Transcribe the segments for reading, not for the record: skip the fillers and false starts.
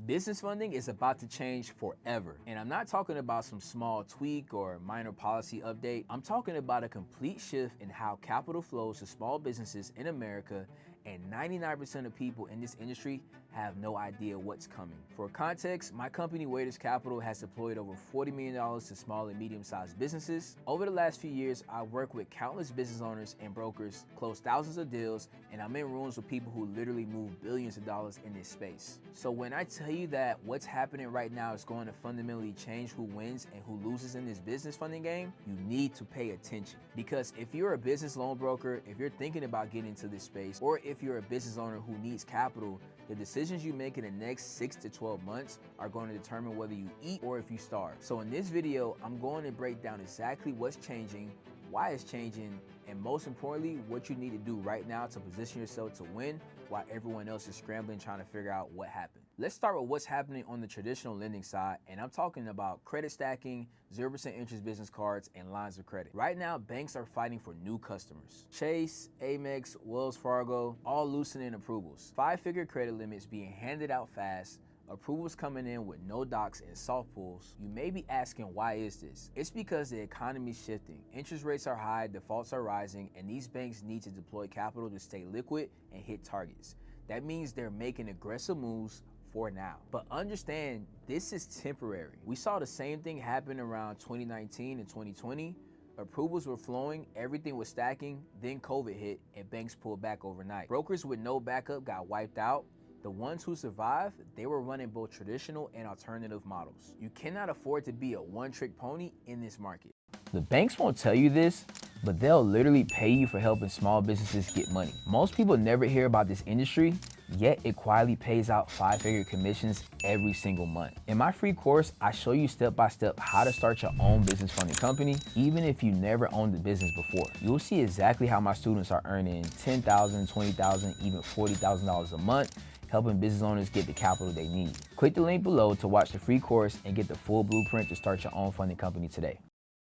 Business funding is about to change forever. And I'm not talking about some small tweak or minor policy update. I'm talking about a complete shift in how capital flows to small businesses in America, and 99% of people in this industry have no idea what's coming. For context, my company, Waiters Capital, has deployed over $40 million to small and medium-sized businesses. Over the last few years, I've worked with countless business owners and brokers, closed thousands of deals, and I'm in rooms with people who literally move billions of dollars in this space. So when I tell you that what's happening right now is going to fundamentally change who wins and who loses in this business funding game, you need to pay attention. Because if you're a business loan broker, if you're thinking about getting into this space, or if you're a business owner who needs capital, the decisions you make in the next 6 to 12 months are going to determine whether you eat or if you starve. So in this video, I'm going to break down exactly what's changing, why it's changing, and most importantly, what you need to do right now to position yourself to win while everyone else is scrambling trying to figure out what happened. Let's start with what's happening on the traditional lending side, and I'm talking about credit stacking, 0% interest business cards, and lines of credit. Right now, banks are fighting for new customers. Chase, Amex, Wells Fargo, all loosening approvals. 5-figure credit limits being handed out fast, approvals coming in with no docs and soft pulls. You may be asking, why is this? It's because the economy's shifting. Interest rates are high, defaults are rising, and these banks need to deploy capital to stay liquid and hit targets. That means they're making aggressive moves for now. But understand, this is temporary. We saw the same thing happen around 2019 and 2020. Approvals were flowing, everything was stacking, then COVID hit and banks pulled back overnight. Brokers with no backup got wiped out. The ones who survived, they were running both traditional and alternative models. You cannot afford to be a one-trick pony in this market. The banks won't tell you this, but they'll literally pay you for helping small businesses get money. Most people never hear about this industry, yet it quietly pays out 5-figure commissions every single month. In my free course, I show you step-by-step how to start your own business funding company, even if you never owned a business before. You'll see exactly how my students are earning $10,000, $20,000, even $40,000 a month, helping business owners get the capital they need. Click the link below to watch the free course and get the full blueprint to start your own funding company today.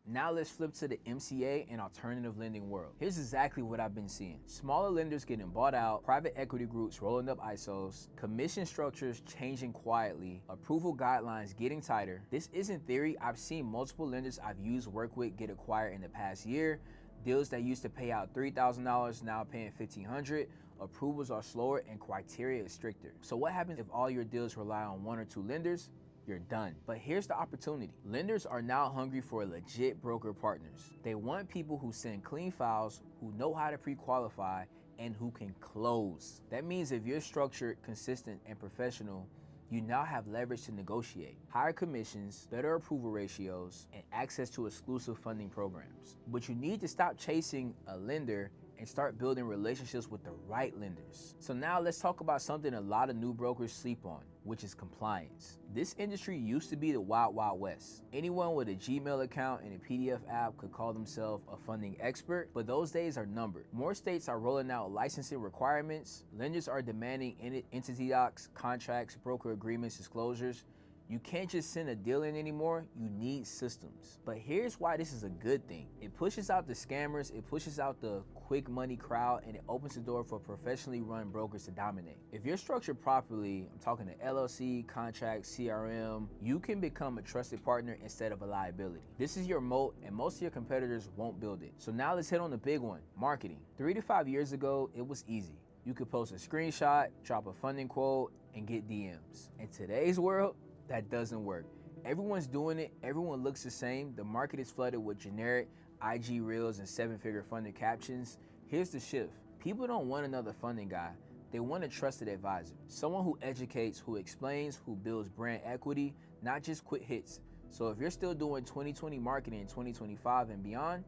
Now let's flip to the MCA and alternative lending world. Here's exactly what I've been seeing. Smaller lenders getting bought out, private equity groups rolling up ISOs, commission structures changing quietly, approval guidelines getting tighter. This isn't theory. I've seen multiple lenders I've used work with get acquired in the past year. Deals that used to pay out $3,000 now paying $1,500. Approvals are slower and criteria is stricter. So what happens if all your deals rely on 1 or 2 lenders? You're done. But here's the opportunity. Lenders are now hungry for legit broker partners. They want people who send clean files, who know how to pre-qualify, and who can close. That means if you're structured, consistent, and professional, you now have leverage to negotiate, higher commissions, better approval ratios, and access to exclusive funding programs. But you need to stop chasing a lender and start building relationships with the right lenders. So now let's talk about something a lot of new brokers sleep on, which is compliance. This industry used to be the wild, wild west. Anyone with a Gmail account and a PDF app could call themselves a funding expert, but those days are numbered. More states are rolling out licensing requirements. Lenders are demanding entity docs, contracts, broker agreements, disclosures. You can't just send a deal in anymore, you need systems. But here's why this is a good thing. It pushes out the scammers, it pushes out the quick money crowd, and it opens the door for professionally run brokers to dominate. If you're structured properly, I'm talking to LLC, contract, CRM, you can become a trusted partner instead of a liability. This is your moat, and most of your competitors won't build it. So now let's hit on the big one, marketing. 3 to 5 years ago, it was easy. You could post a screenshot, drop a funding quote, and get DMs. In today's world, that doesn't work. Everyone's doing it, everyone looks the same. The market is flooded with generic IG reels and 7-figure funded captions. Here's the shift. People don't want another funding guy. They want a trusted advisor. Someone who educates, who explains, who builds brand equity, not just quick hits. So if you're still doing 2020 marketing in 2025 and beyond,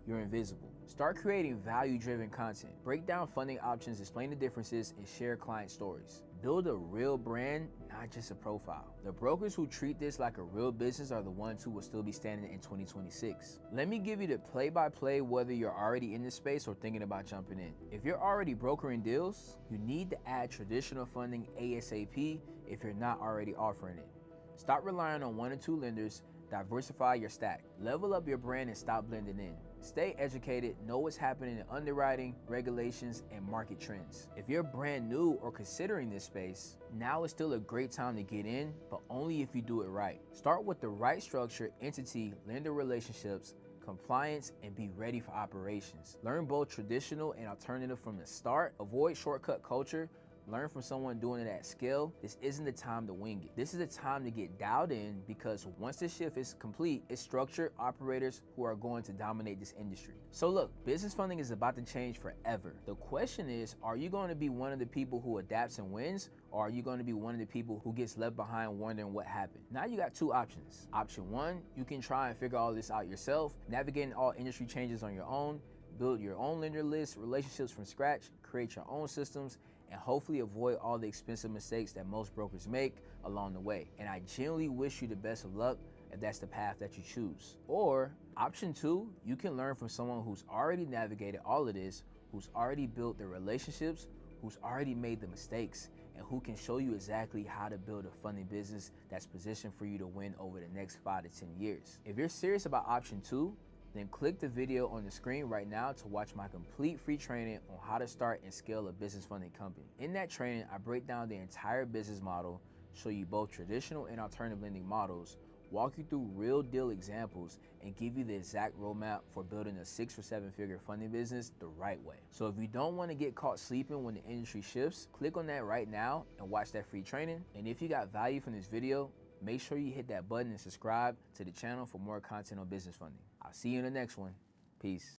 you're invisible. Start creating value-driven content. Break down funding options, explain the differences, and share client stories. Build a real brand, not just a profile. The brokers who treat this like a real business are the ones who will still be standing in 2026. Let me give you the play-by-play whether you're already in this space or thinking about jumping in. If you're already brokering deals, you need to add traditional funding ASAP if you're not already offering it. Stop relying on 1 or 2 lenders, diversify your stack. Level up your brand and stop blending in. Stay educated, know what's happening in underwriting, regulations, and market trends. If you're brand new or considering this space, now is still a great time to get in, but only if you do it right. Start with the right structure, entity, lender relationships, compliance, and be ready for operations. Learn both traditional and alternative from the start. Avoid shortcut culture. Learn from someone doing it at scale. This isn't the time to wing it. This is the time to get dialed in, because once the shift is complete, it's structured operators who are going to dominate this industry. So look, business funding is about to change forever. The question is, are you going to be one of the people who adapts and wins, or are you going to be one of the people who gets left behind wondering what happened? Now you got two options. Option one, you can try and figure all this out yourself, navigating all industry changes on your own, build your own lender list, relationships from scratch, create your own systems, and hopefully avoid all the expensive mistakes that most brokers make along the way. And I genuinely wish you the best of luck if that's the path that you choose. Or option two, you can learn from someone who's already navigated all of this, who's already built the relationships, who's already made the mistakes, and who can show you exactly how to build a funding business that's positioned for you to win over the next 5 to 10 years. If you're serious about option two, then click the video on the screen right now to watch my complete free training on how to start and scale a business funding company. In that training, I break down the entire business model, show you both traditional and alternative lending models, walk you through real deal examples, and give you the exact roadmap for building a 6 or 7 figure funding business the right way. So if you don't want to get caught sleeping when the industry shifts, click on that right now and watch that free training. And if you got value from this video, make sure you hit that button and subscribe to the channel for more content on business funding. I'll see you in the next one. Peace.